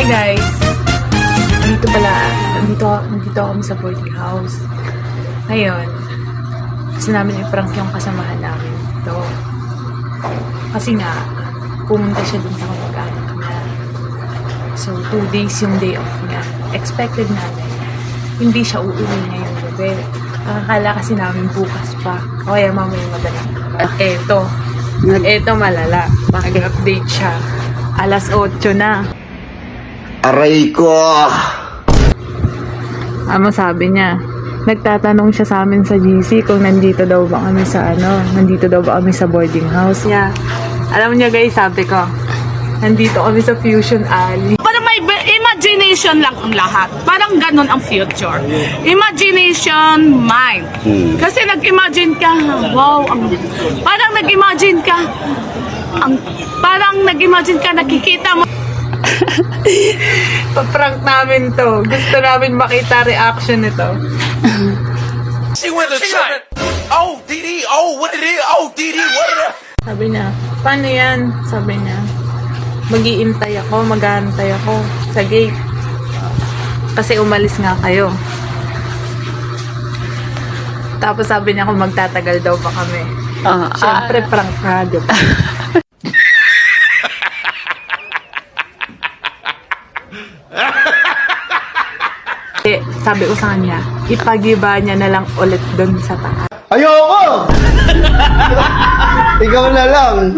Hi guys! Nandito kami sa boarding house. Ngayon, gusto namin i-prank yung kasamahan namin dito. Kasi nga, pumunta siya dun sa kamag-anak niya. So, 2 days yung day off niya. Expected namin, hindi siya uuwi ngayong gabi. Akala kasi namin bukas pa. Kaya mamaya madala. At eto malala. Nag-update siya. Alas 8 na. Aray ko! Ano sabi niya? Nagtatanong siya sa amin sa GC kung nandito daw ba kami sa boarding house. Yeah. Alam niya guys, sabi ko, nandito kami sa Fusion Alley. Parang may imagination lang ang lahat. Parang ganun ang future. Imagination, mind. Kasi nag-imagine ka, wow, parang nag-imagine ka, nakikita mo. Pa-prank namin to. Gusto namin makita reaction nito. She went to shot. Oh, Didi. Oh, what it is? Oh, Didi. What it is? Sabi niya, paano yan? Sabi niya, mag-aantay ako sa gate. Kasi umalis nga kayo. Tapos sabi niya kung magtatagal daw pa kami. Siyempre, prankado. Sabi ko sa kanya, ipagiba niya na lang ulit doon sa taas. Ayoko! Ikaw na lang.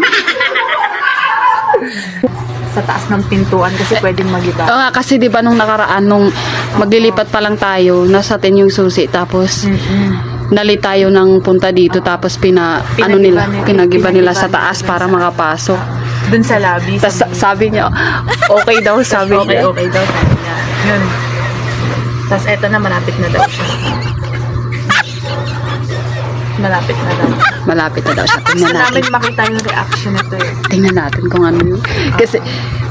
Sa taas ng pintuan kasi pwedeng magiba. Oo nga, kasi di ba nung nakaraan, nung maglilipat pa lang tayo, nasa atin yung susi, tapos nali tayo ng punta dito, tapos pinagiba nila sa taas para makapasok. Doon sa lobby. Tapos sabi niya, okay daw, sabi niya. Okay daw, sabi niya. Yun. Tapos eto na, malapit na daw siya. Malapit na daw siya. Tingnan Tingnan namin natin. makita yung reaction nito eh. Tingnan natin kung ano yun. Kasi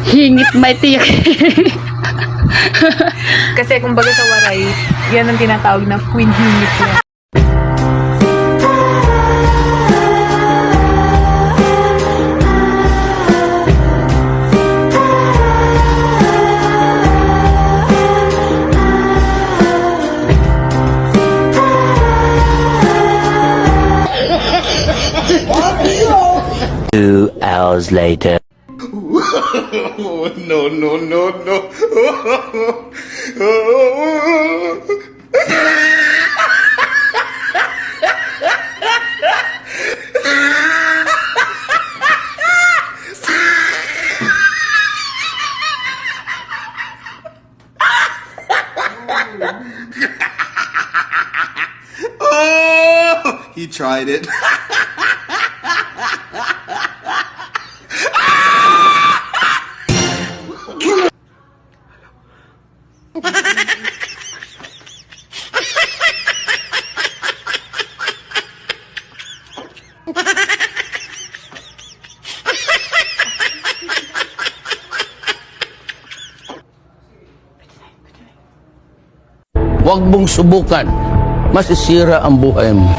hingit may tiyak. Kasi kumbaga sa waray, yan ang tinatawag na queen hingit niya. Two hours later. No, no, no, no. Oh, he tried it. Huwag mong subukan. Masisira ang buhay mo.